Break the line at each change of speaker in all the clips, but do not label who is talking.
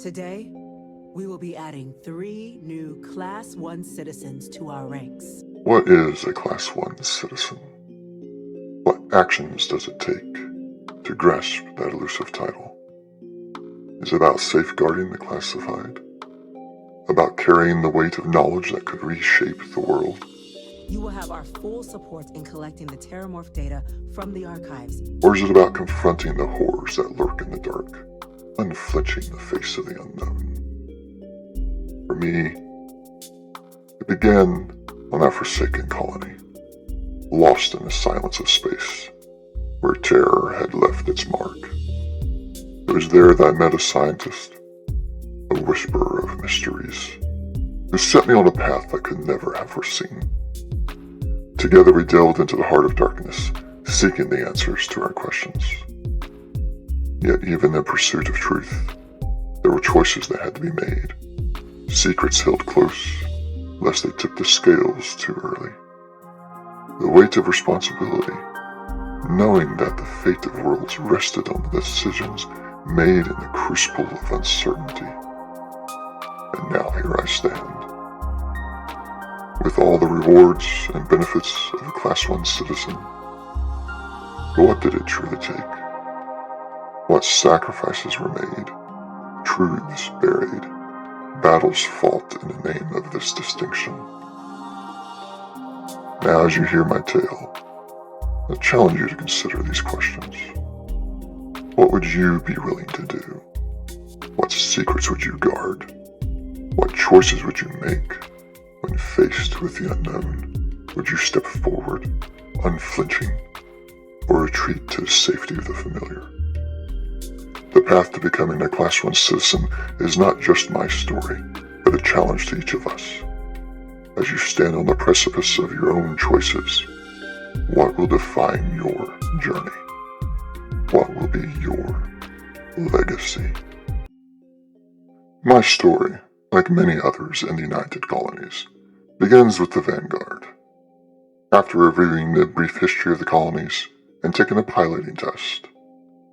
Today, we will be adding 3 new Class 1 citizens to our ranks.
What is a Class 1 citizen? What actions does it take to grasp that elusive title? Is it about safeguarding the classified? About carrying the weight of knowledge that could reshape the world?
You will have our full support in collecting the Terrormorph data from the archives.
Or is it about confronting the horrors that lurk in the dark, unflinching the face of the unknown? For me, it began on that forsaken colony, lost in the silence of space, where terror had left its mark. It was there that I met a scientist, a whisperer of mysteries, who set me on a path I could never have foreseen. Together we delved into the heart of darkness, seeking the answers to our questions. Yet even in pursuit of truth, there were choices that had to be made, secrets held close, lest they tip the scales too early. The weight of responsibility, knowing that the fate of worlds rested on the decisions made in the crucible of uncertainty. And now here I stand, with all the rewards and benefits of a Class 1 citizen. But what did it truly take? What sacrifices were made, truths buried, battles fought in the name of this distinction? Now, as you hear my tale, I challenge you to consider these questions. What would you be willing to do? What secrets would you guard? What choices would you make when faced with the unknown? Would you step forward, unflinching, or retreat to the safety of the familiar? The path to becoming a Class 1 citizen is not just my story, but a challenge to each of us. As you stand on the precipice of your own choices, what will define your journey? What will be your legacy? My story, like many others in the United Colonies, begins with the Vanguard. After reviewing the brief history of the colonies and taking a piloting test,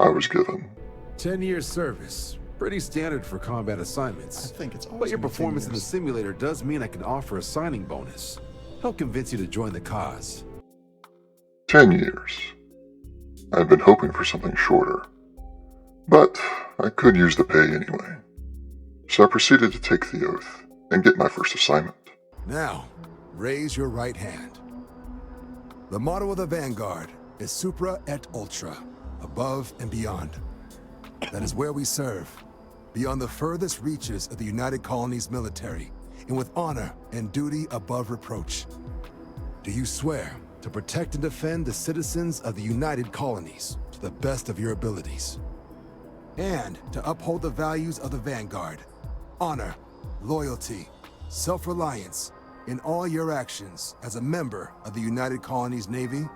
I was given
10 years service. Pretty standard for combat assignments.
I think it's always
But your
been 10
performance in the
years.
simulator does mean I can offer a signing bonus. Help convince you to join the cause.
10 years. I had been hoping for something shorter, but I could use the pay anyway. So I proceeded to take the oath and get my first assignment.
Now, raise your right hand. The motto of the Vanguard is Supra et Ultra, above and beyond. That is where we serve, beyond the furthest reaches of the United Colonies military, and with honor and duty above reproach. Do you swear to protect and defend the citizens of the United Colonies to the best of your abilities? And to uphold the values of the Vanguard, honor, loyalty, self-reliance, in all your actions as a member of the United Colonies Navy?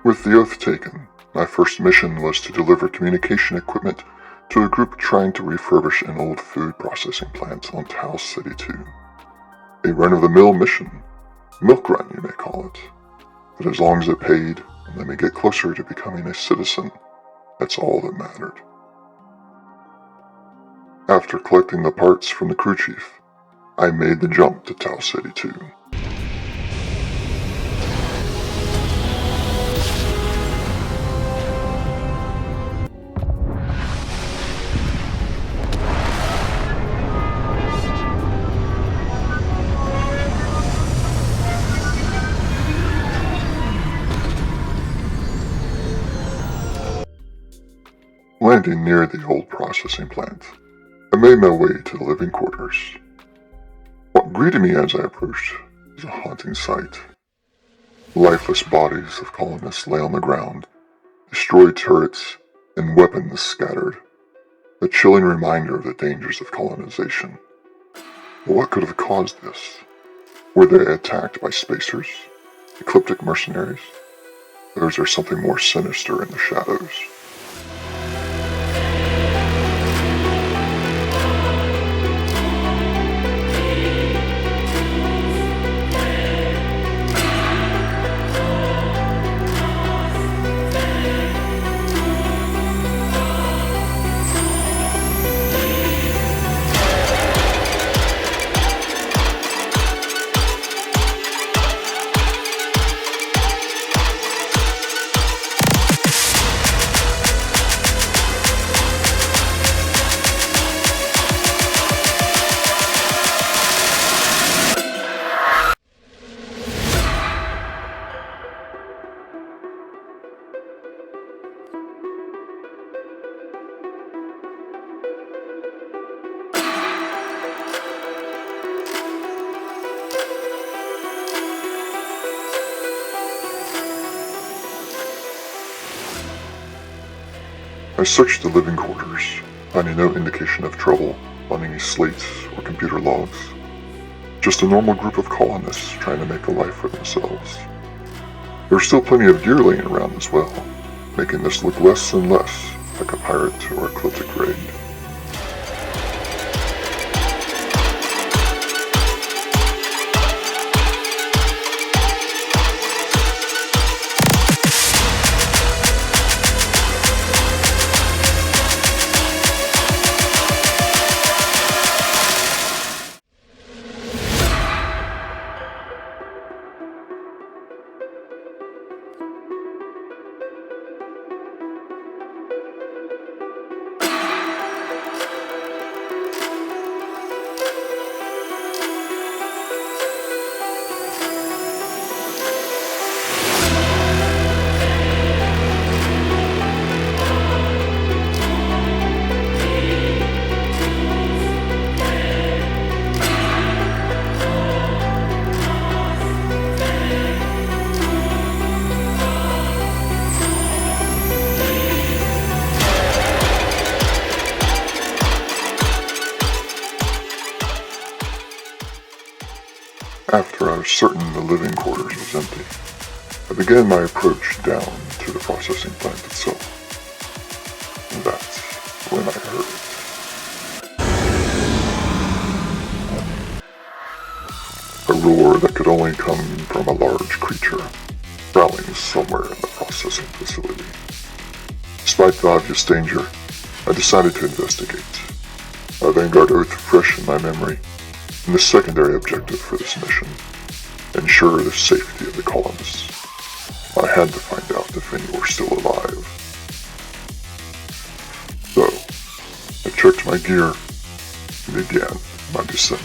With the oath taken, my first mission was to deliver communication equipment to a group trying to refurbish an old food processing plant on Tau City 2. A run-of-the-mill mission, milk run you may call it, but as long as it paid and let me get closer to becoming a citizen, that's all that mattered. After collecting the parts from the crew chief, I made the jump to Tau City 2. Landing near the old processing plant, I made my way to the living quarters. What greeted me as I approached was a haunting sight. Lifeless bodies of colonists lay on the ground, destroyed turrets and weapons scattered, a chilling reminder of the dangers of colonization. But what could have caused this? Were they attacked by spacers, ecliptic mercenaries, or is there something more sinister in the shadows? I searched the living quarters, finding no indication of trouble on any slates or computer logs. Just a normal group of colonists trying to make a life for themselves. There were still plenty of gear laying around as well, making this look less and less like a pirate or eclectic raid. After I was certain the living quarters was empty, I began my approach down to the processing plant itself. And that's when I heard it. A roar that could only come from a large creature prowling somewhere in the processing facility. Despite the obvious danger, I decided to investigate. A Vanguard oath fresh in my memory, and the secondary objective for this mission, ensure the safety of the colonists. I had to find out if any were still alive. So, I checked my gear and began my descent.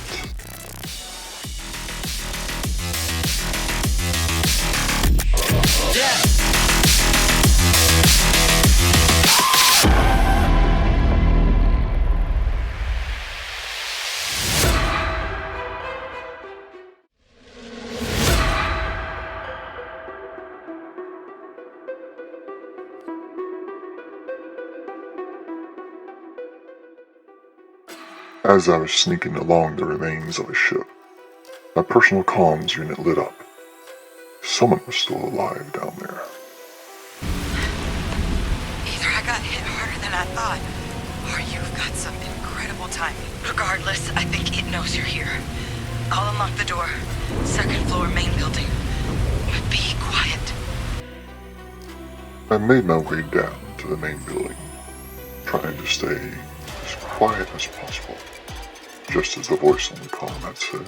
As I was sneaking along the remains of a ship, my personal comms unit lit up. Someone was still alive down there.
Either I got hit harder than I thought, or you've got some incredible timing. Regardless, I think it knows you're here. I'll unlock the door. Second floor, main building. Be quiet.
I made my way down to the main building, trying to stay as quiet as possible, just as the voice on the comm had said.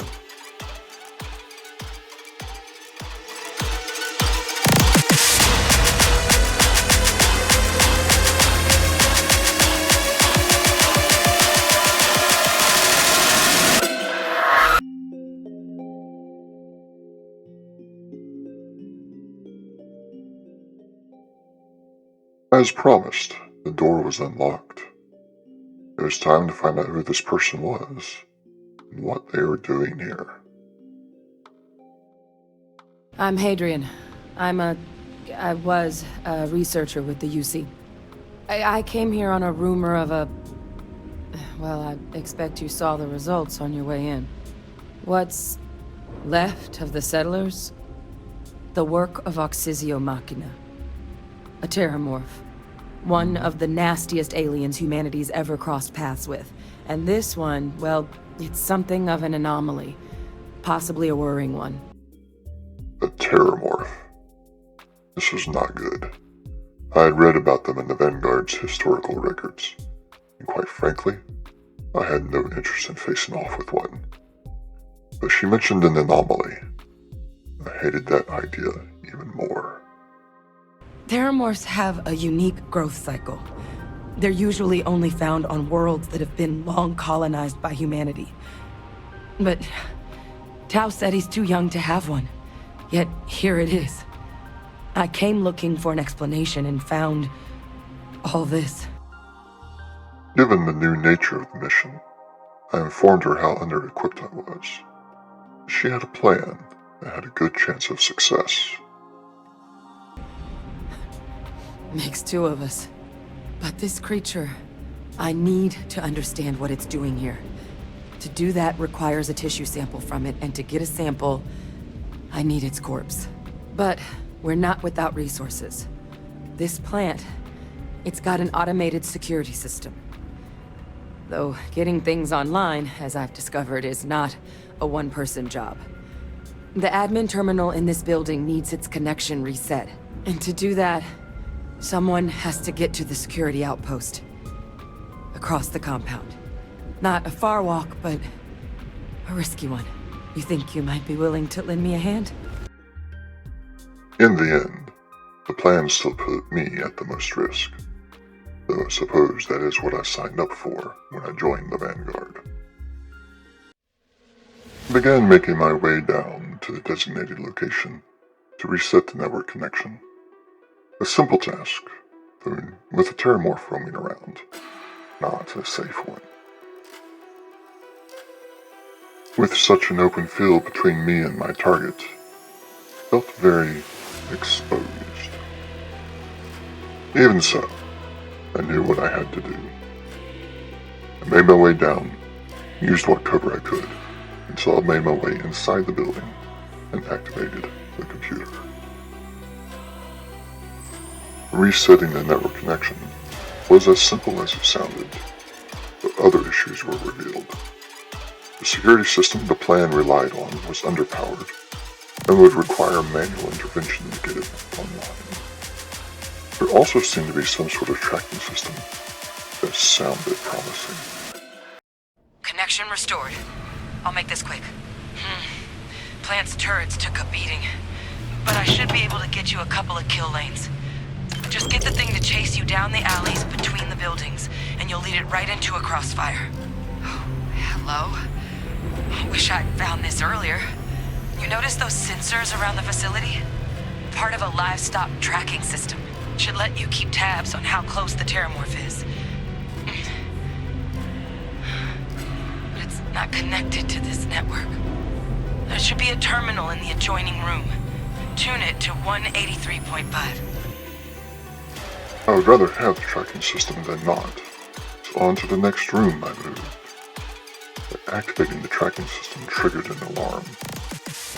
As promised, the door was unlocked. It was time to find out who this person was and what they were doing here.
I'm Hadrian. I was a researcher with the UC. I came here on a rumor of a... Well, I expect you saw the results on your way in. What's left of the settlers? The work of Oxysio Machina. A Terrormorph. One of the nastiest aliens humanity's ever crossed paths with. And this one, well, it's something of an anomaly. Possibly a worrying one.
A Terrormorph. This was not good. I had read about them in the Vanguard's historical records, and quite frankly, I had no interest in facing off with one. But she mentioned an anomaly. I hated that idea even more.
Terrormorphs have a unique growth cycle. They're usually only found on worlds that have been long colonized by humanity. But Tao said he's too young to have one. Yet here it is. I came looking for an explanation and found all this.
Given the new nature of the mission, I informed her how under-equipped I was. She had a plan that had a good chance of success.
Makes two of us. But this creature, I need to understand what it's doing here. To do that requires a tissue sample from it, and to get a sample, I need its corpse. But we're not without resources. This plant, it's got an automated security system. Though getting things online, as I've discovered, is not a one-person job. The admin terminal in this building needs its connection reset. And to do that, someone has to get to the security outpost. Across the compound. Not a far walk, but a risky one. You think you might be willing to lend me a hand?
In the end, the plan still put me at the most risk. Though I suppose that is what I signed up for when I joined the Vanguard. I began making my way down to the designated location to reset the network connection. A simple task, though with a Terrormorph roaming around, not a safe one. With such an open field between me and my target, felt very exposed. Even so, I knew what I had to do. I made my way down, used what cover I could, until I made my way inside the building and activated the computer. Resetting the network connection was as simple as it sounded, but other issues were revealed. The security system the plan relied on was underpowered and would require manual intervention to get it online. There also seemed to be some sort of tracking system that sounded promising.
Connection restored. I'll make this quick. Plant's turrets took a beating, but I should be able to get you a couple of kill lanes. Just get the thing to chase you down the alleys between the buildings, and you'll lead it right into a crossfire. Oh, hello? I wish I'd found this earlier. You notice those sensors around the facility? Part of a livestock tracking system. Should let you keep tabs on how close the Terrormorph is. But it's not connected to this network. There should be a terminal in the adjoining room. Tune it to 183.5.
I would rather have the tracking system than not, so on to the next room I moved. But activating the tracking system triggered an alarm,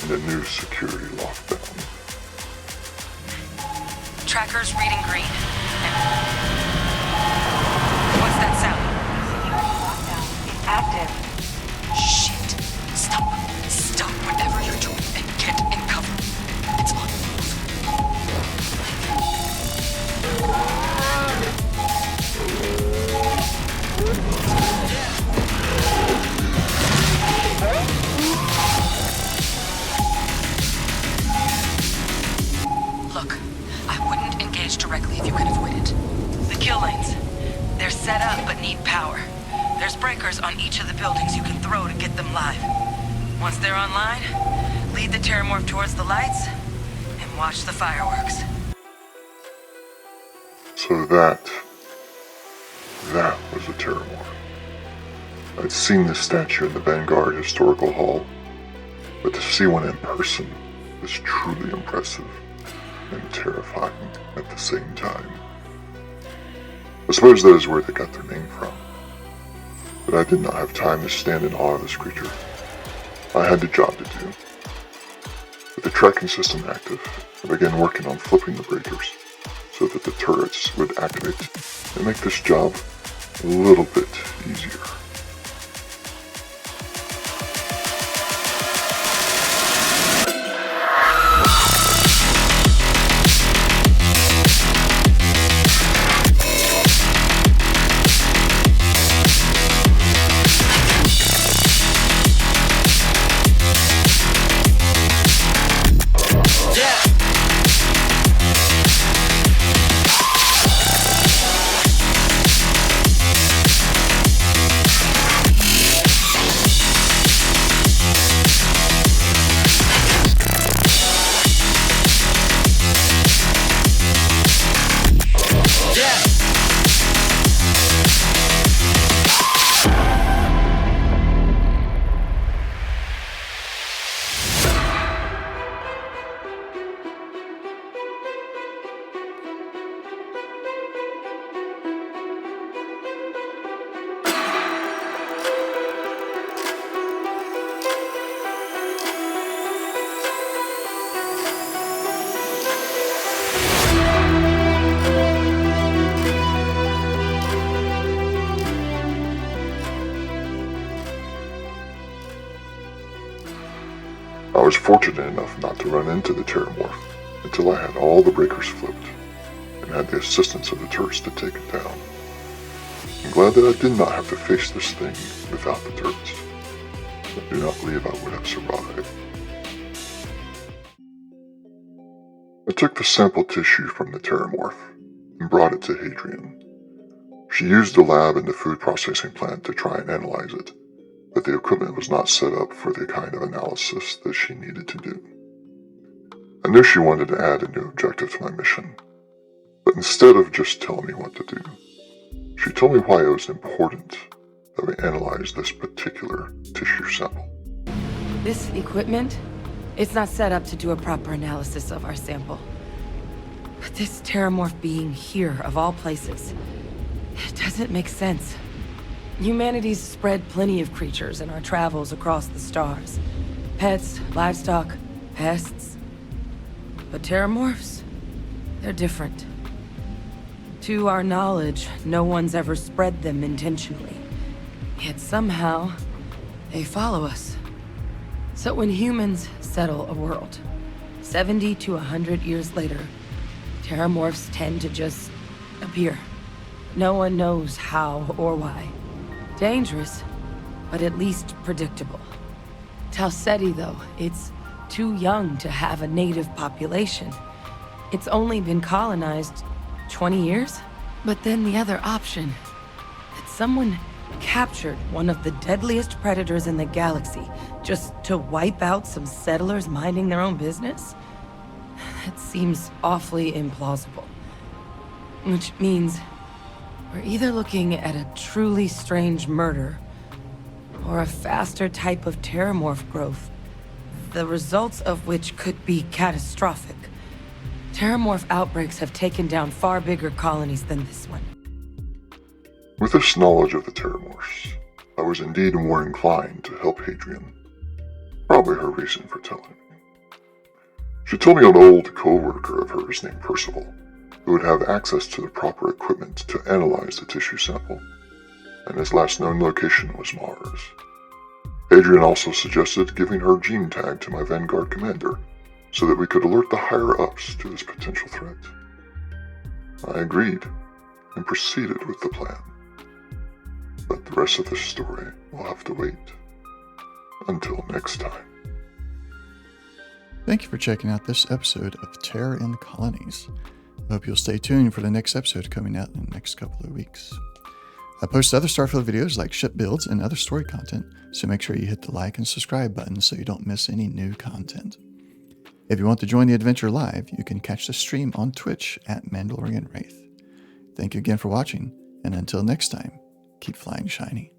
and a new security lockdown.
Tracker's reading green. What's that sound?
Active.
Shit. Stop. Stop whatever you're doing and get in cover. It's on. Look, I wouldn't engage directly if you could avoid it. The kill lanes. They're set up but need power. There's breakers on each of the buildings you can throw to get them live. Once they're online, lead the Terrormorph towards the lights and watch the fireworks.
So that was a Terrormorph. I'd seen the statue in the Vanguard Historical Hall, but to see one in person was truly impressive and terrifying at the same time. I suppose that is where they got their name from. But I did not have time to stand in awe of this creature. I had a job to do. With the tracking system active, I began working on flipping the breakers so that the turrets would activate and make this job a little bit easier. I was fortunate enough not to run into the Terrormorph until I had all the breakers flipped and had the assistance of the turrets to take it down. I'm glad that I did not have to face this thing without the turrets. I do not believe I would have survived. I took the sample tissue from the Terrormorph and brought it to Hadrian. She used the lab and the food processing plant to try and analyze it, but the equipment was not set up for the kind of analysis that she needed to do. I knew she wanted to add a new objective to my mission, but instead of just telling me what to do, she told me why it was important that we analyze this particular tissue sample.
This equipment, it's not set up to do a proper analysis of our sample. But this Terrormorph being here, of all places, it doesn't make sense. Humanity's spread plenty of creatures in our travels across the stars. Pets, livestock, pests. But Terrormorphs, they're different. To our knowledge, no one's ever spread them intentionally. Yet somehow, they follow us. So when humans settle a world, 70 to 100 years later, Terrormorphs tend to just appear. No one knows how or why. Dangerous, but at least predictable. Talseti, though, it's too young to have a native population. It's only been colonized 20 years? But then the other option, that someone captured one of the deadliest predators in the galaxy just to wipe out some settlers minding their own business? That seems awfully implausible. Which means we're either looking at a truly strange murder or a faster type of Terrormorph growth, the results of which could be catastrophic. Terrormorph outbreaks have taken down far bigger colonies than this one.
With this knowledge of the Terrormorphs, I was indeed more inclined to help Hadrian. Probably her reason for telling me. She told me an old co-worker of hers named Percival, who would have access to the proper equipment to analyze the tissue sample, and his last known location was Mars. Hadrian also suggested giving her gene tag to my Vanguard commander, so that we could alert the higher-ups to this potential threat. I agreed, and proceeded with the plan. But the rest of the story will have to wait until next time.
Thank you for checking out this episode of Terror in Colonies. I hope you'll stay tuned for the next episode coming out in the next couple of weeks. I post other Starfield videos like ship builds and other story content, so make sure you hit the like and subscribe button so you don't miss any new content. If you want to join the adventure live, you can catch the stream on Twitch at Mandalorian Wraith. Thank you again for watching, and until next time, keep flying shiny.